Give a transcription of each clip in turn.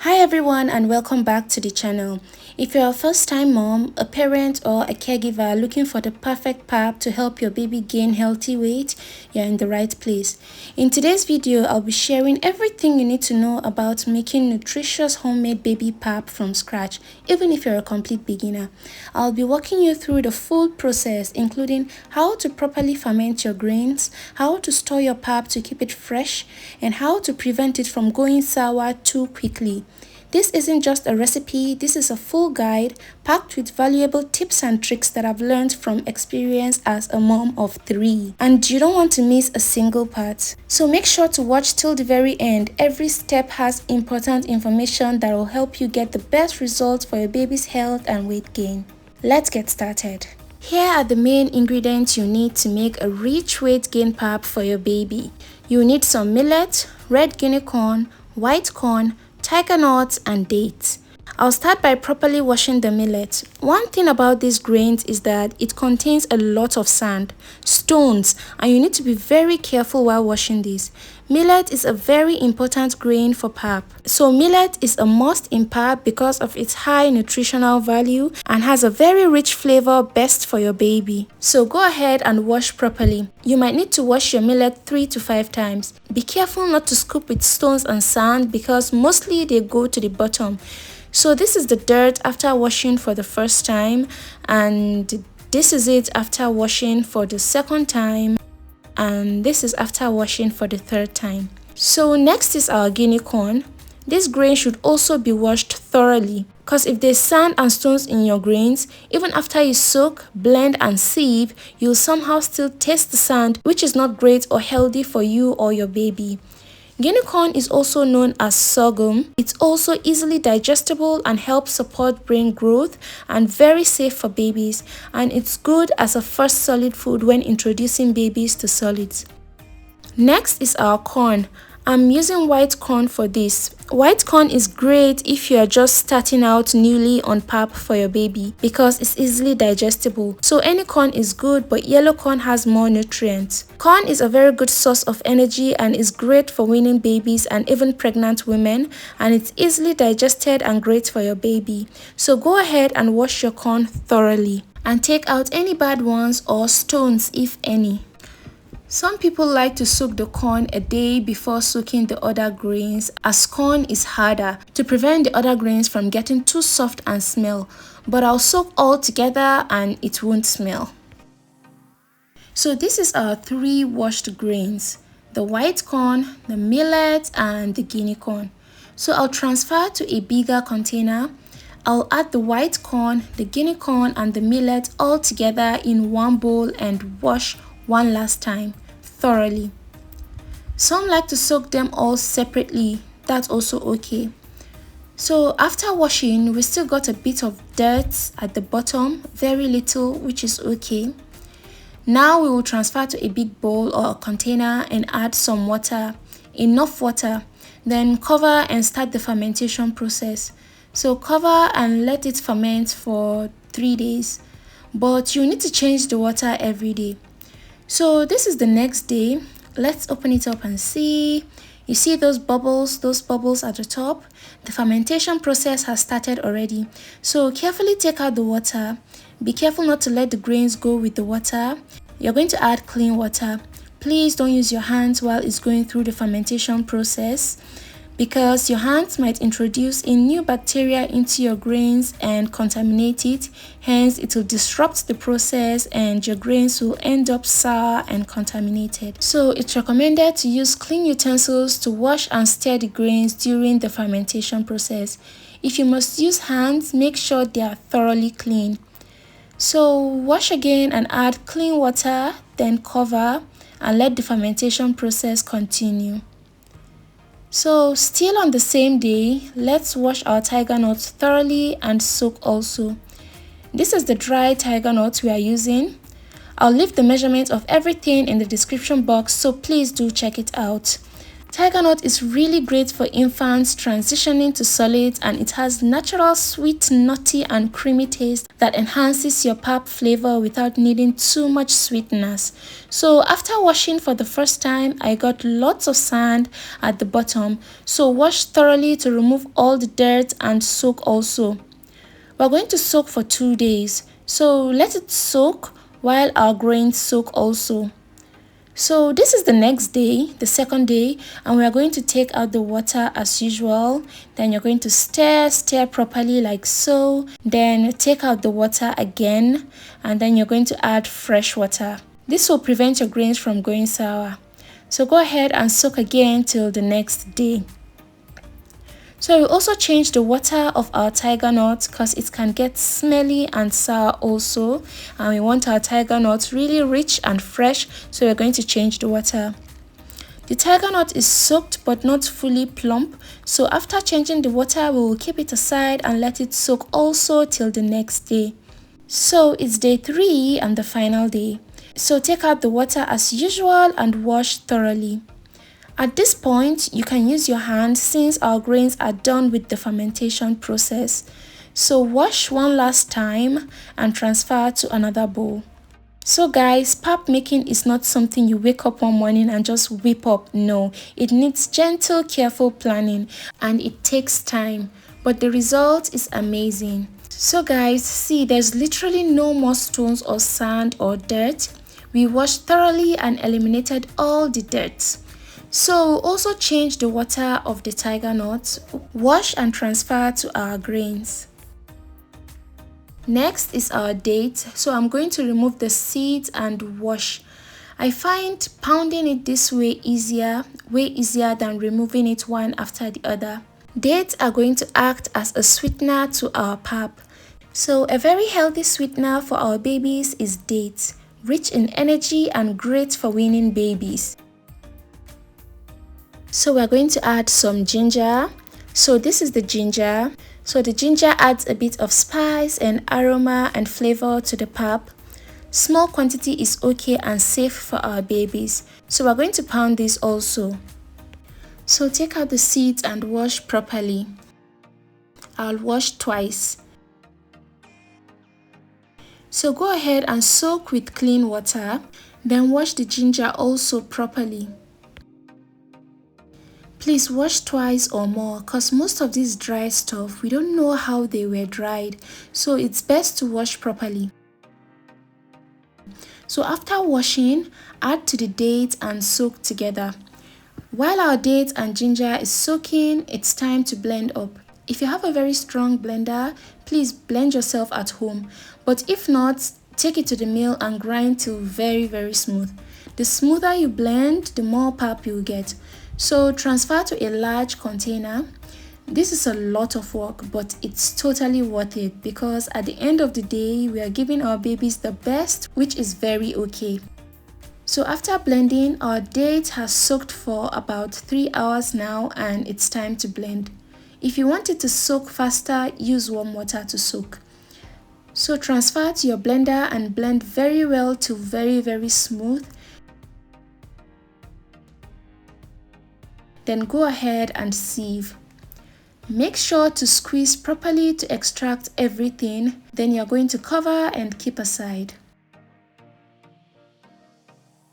Hi everyone and welcome back to the channel. If you're a first-time mom, a parent or a caregiver looking for the perfect pap to help your baby gain healthy weight, you're in the right place. In today's video, I'll be sharing everything you need to know about making nutritious homemade baby pap from scratch, even if you're a complete beginner. I'll be walking you through the full process, including how to properly ferment your grains, how to store your pap to keep it fresh, and how to prevent it from going sour too quickly. This isn't just a recipe, this is a full guide packed with valuable tips and tricks that I've learned from experience as a mom of 3. And you don't want to miss a single part. So make sure to watch till the very end. Every step has important information that will help you get the best results for your baby's health and weight gain. Let's get started. Here are the main ingredients you need to make a rich weight gain pap for your baby. You need some millet, red guinea corn, white corn, tiger nuts and dates. I'll start by properly washing the millet. One thing about these grains is that it contains a lot of sand, stones, and you need to be very careful while washing these. Millet is a very important grain for pap. So millet is a must in pap because of its high nutritional value and has a very rich flavor best for your baby. So go ahead and wash properly. You might need to wash your millet 3 to 5 times. Be careful not to scoop with stones and sand because mostly they go to the bottom. So this is the dirt after washing for the first time, and this is it after washing for the second time, and this is after washing for the third time. So next is our guinea corn. This grain should also be washed thoroughly because if there's sand and stones in your grains, even after you soak, blend and sieve, you'll somehow still taste the sand, which is not great or healthy for you or your baby. Guinea corn is also known as sorghum. It's also easily digestible and helps support brain growth and very safe for babies, and it's good as a first solid food when introducing babies to solids. Next is our corn. I'm using white corn for this. White corn is great if you are just starting out newly on pap for your baby because it's easily digestible. So any corn is good, but yellow corn has more nutrients. Corn is a very good source of energy and is great for weaning babies and even pregnant women, and it's easily digested and great for your baby. So go ahead and wash your corn thoroughly and take out any bad ones or stones if any. Some people like to soak the corn a day before soaking the other grains, as corn is harder, to prevent the other grains from getting too soft and smell, but I'll soak all together and it won't smell. So this is our 3 washed grains: the white corn, the millet and the guinea corn. So I'll transfer to a bigger container. I'll add the white corn, the guinea corn and the millet all together in one bowl and wash one last time thoroughly. Some like to soak them all separately. That's also okay. So after washing, we still got a bit of dirt at the bottom, very little, which is okay. Now we will transfer to a big bowl or a container and add some water, enough water, then cover and start the fermentation process. So cover and let it ferment for 3 days, but you need to change the water every day. So this is the next day. Let's open it up and see. You see those bubbles at the top? The fermentation process has started already. So carefully take out the water. Be careful not to let the grains go with the water. You're going to add clean water. Please don't use your hands while it's going through the fermentation process, because your hands might introduce a new bacteria into your grains and contaminate it. Hence, it will disrupt the process and your grains will end up sour and contaminated. So it's recommended to use clean utensils to wash and stir the grains during the fermentation process. If you must use hands, make sure they are thoroughly clean. So wash again and add clean water, then cover and let the fermentation process continue. So still on the same day, let's wash our tiger nuts thoroughly and soak also. This is the dry tiger nuts we are using. I'll leave the measurement of everything in the description box, so please do check it out. Tiger nut is really great for infants transitioning to solids, and it has natural sweet, nutty and creamy taste that enhances your pap flavor without needing too much sweetness. So after washing for the first time, I got lots of sand at the bottom. So wash thoroughly to remove all the dirt and soak also. We're going to soak for 2 days. So let it soak while our grains soak also. So this is the next day, the second day, and we are going to take out the water as usual. Then you're going to stir properly like so. Then take out the water again, and then you're going to add fresh water. This will prevent your grains from going sour. So go ahead and soak again till the next day. So we also change the water of our tiger nut because it can get smelly and sour also, and we want our tiger nut really rich and fresh, so we're going to change the water. The tiger nut is soaked but not fully plump, so after changing the water we will keep it aside and let it soak also till the next day. So it's day 3 and the final day. So take out the water as usual and wash thoroughly. At this point, you can use your hand since our grains are done with the fermentation process. So wash one last time and transfer to another bowl. So guys, pap making is not something you wake up one morning and just whip up. No, it needs gentle, careful planning and it takes time, but the result is amazing. So guys, see, there's literally no more stones or sand or dirt. We washed thoroughly and eliminated all the dirt. So also change the water of the tiger nut, wash and transfer to our grains. Next is our dates. So I'm going to remove the seeds and wash. I find pounding it this way way easier than removing it one after the other. Dates are going to act as a sweetener to our pap. So a very healthy sweetener for our babies is dates, rich in energy and great for weaning babies. So we're going to add some ginger. So this is the ginger. So the ginger adds a bit of spice and aroma and flavor to the pap. Small quantity is okay and safe for our babies. So we're going to pound this also. So take out the seeds and wash properly. I'll wash twice. So go ahead and soak with clean water. Then wash the ginger also properly. Please wash twice or more because most of this dry stuff, we don't know how they were dried. So it's best to wash properly. So after washing, add to the dates and soak together. While our dates and ginger is soaking, it's time to blend up. If you have a very strong blender, please blend yourself at home. But if not, take it to the mill and grind till very smooth. The smoother you blend, the more pap you'll get. So transfer to a large container. This is a lot of work, but it's totally worth it because at the end of the day, we are giving our babies the best, which is very okay. So after blending, our date has soaked for about 3 hours now and it's time to blend. If you want it to soak faster, use warm water to soak. So transfer to your blender and blend very well till very smooth. Then go ahead and sieve. Make sure to squeeze properly to extract everything. Then you're going to cover and keep aside.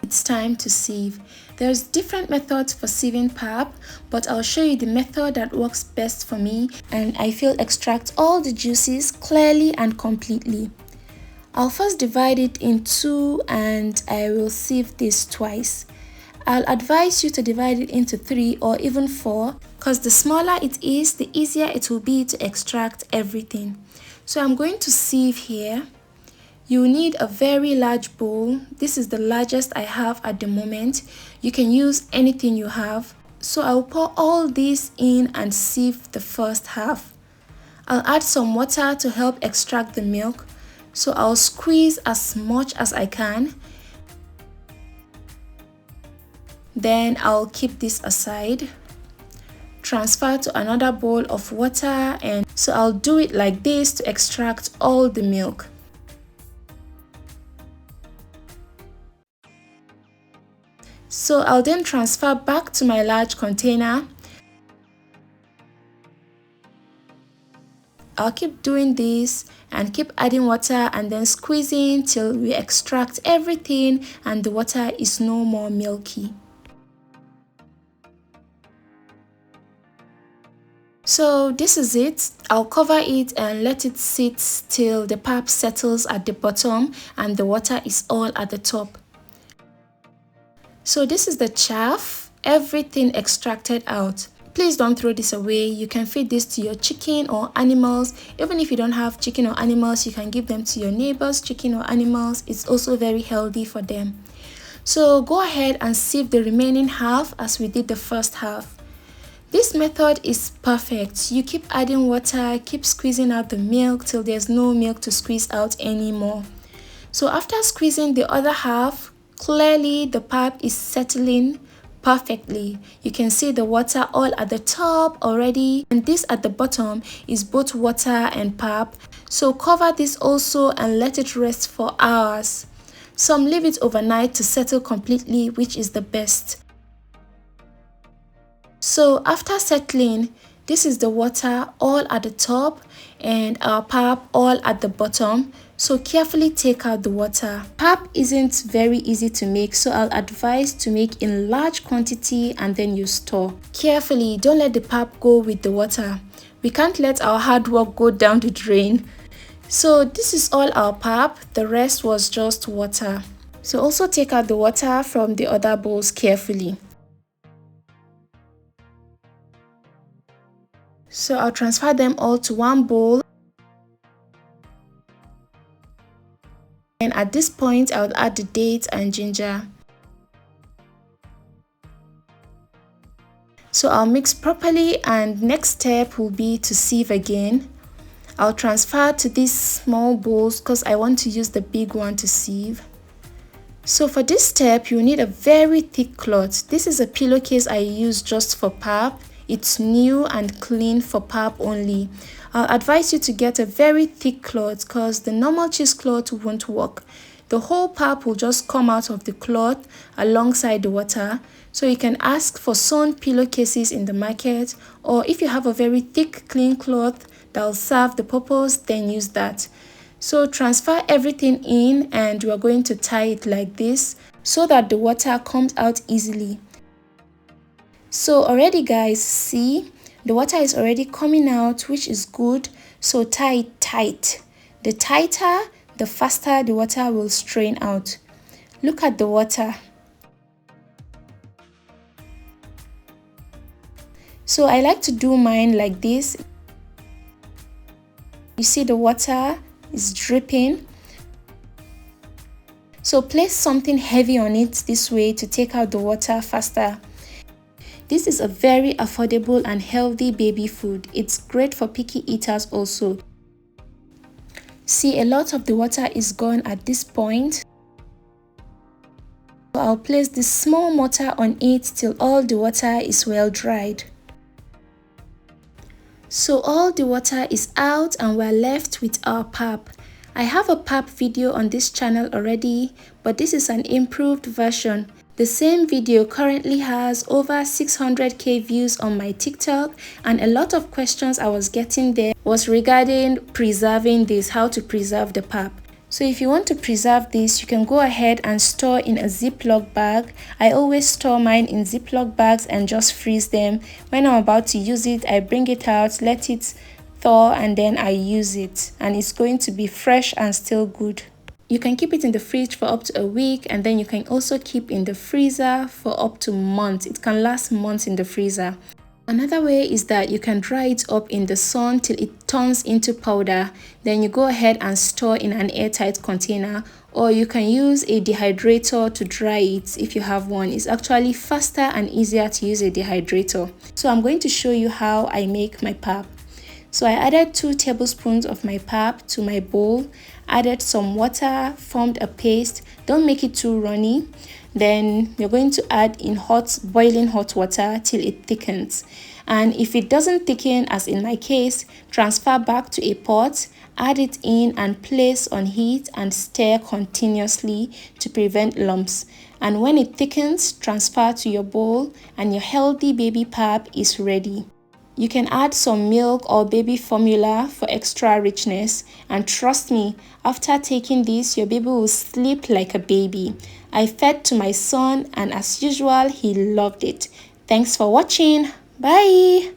It's time to sieve. There's different methods for sieving pap, but I'll show you the method that works best for me and I feel extract all the juices clearly and completely. I'll first divide it in 2 and I will sieve this twice. I'll advise you to divide it into 3 or even 4 because the smaller it is, the easier it will be to extract everything. So I'm going to sieve here. You need a very large bowl. This is the largest I have at the moment. You can use anything you have. So I'll pour all this in and sieve the first half. I'll add some water to help extract the milk. So I'll squeeze as much as I can. Then I'll keep this aside. Transfer to another bowl of water, and so I'll do it like this to extract all the milk. So I'll then transfer back to my large container. I'll keep doing this and keep adding water and then squeezing till we extract everything and the water is no more milky. So this is it. I'll cover it and let it sit till the pap settles at the bottom and the water is all at the top. So this is the chaff, everything extracted out. Please don't throw this away. You can feed this to your chicken or animals. Even if you don't have chicken or animals, you can give them to your neighbors' chicken or animals. It's also very healthy for them. So go ahead and sieve the remaining half as we did the first half. This method is perfect. You keep adding water, keep squeezing out the milk till there's no milk to squeeze out anymore. So after squeezing the other half, clearly the pap is settling perfectly. You can see the water all at the top already, and this at the bottom is both water and pap. So cover this also and let it rest for hours. Some leave it overnight to settle completely, which is the best. So after settling, this is the water all at the top and our pap all at the bottom. So carefully take out the water. Pap isn't very easy to make, so I'll advise to make in large quantity and then you store. Carefully, don't let the pap go with the water. We can't let our hard work go down the drain. So this is all our pap, the rest was just water. So also take out the water from the other bowls carefully. So I'll transfer them all to one bowl. And at this point, I'll add the dates and ginger. So I'll mix properly and next step will be to sieve again. I'll transfer to these small bowls because I want to use the big one to sieve. So for this step, you need a very thick cloth. This is a pillowcase I use just for pap. It's new and clean for pap only. I'll advise you to get a very thick cloth because the normal cheesecloth won't work. The whole pap will just come out of the cloth alongside the water. So you can ask for sewn pillowcases in the market, or if you have a very thick clean cloth that will serve the purpose, then use that. So transfer everything in and we are going to tie it like this so that the water comes out easily. So already guys, see, the water is already coming out, which is good. So tie it tight. The tighter, the faster the water will strain out. Look at the water. So I like to do mine like this. You see the water is dripping. So place something heavy on it this way to take out the water faster. This is a very affordable and healthy baby food. It's great for picky eaters also. See, a lot of the water is gone at this point. So I'll place this small mortar on it till all the water is well dried. So all the water is out and we're left with our pap. I have a pap video on this channel already, but this is an improved version. The same video currently has over 600k views on my TikTok, and a lot of questions I was getting there was regarding preserving this, how to preserve the pap. So if you want to preserve this, you can go ahead and store in a Ziploc bag. I always store mine in Ziploc bags and just freeze them. When I'm about to use it, I bring it out, let it thaw, and then I use it. And it's going to be fresh and still good. You can keep it in the fridge for up to a week, and then you can also keep in the freezer for up to months. It can last months in the freezer. Another way is that you can dry it up in the sun till it turns into powder. Then you go ahead and store in an airtight container, or you can use a dehydrator to dry it if you have one. It's actually faster and easier to use a dehydrator. So I'm going to show you how I make my pap. So I added 2 tablespoons of my pap to my bowl, added some water, formed a paste. Don't make it too runny. Then you're going to add in boiling hot water till it thickens. And if it doesn't thicken, as in my case, transfer back to a pot, add it in and place on heat and stir continuously to prevent lumps. And when it thickens, transfer to your bowl and your healthy baby pap is ready. You can add some milk or baby formula for extra richness, and trust me, after taking this, your baby will sleep like a baby. I fed to my son and as usual, he loved it. Thanks for watching. Bye.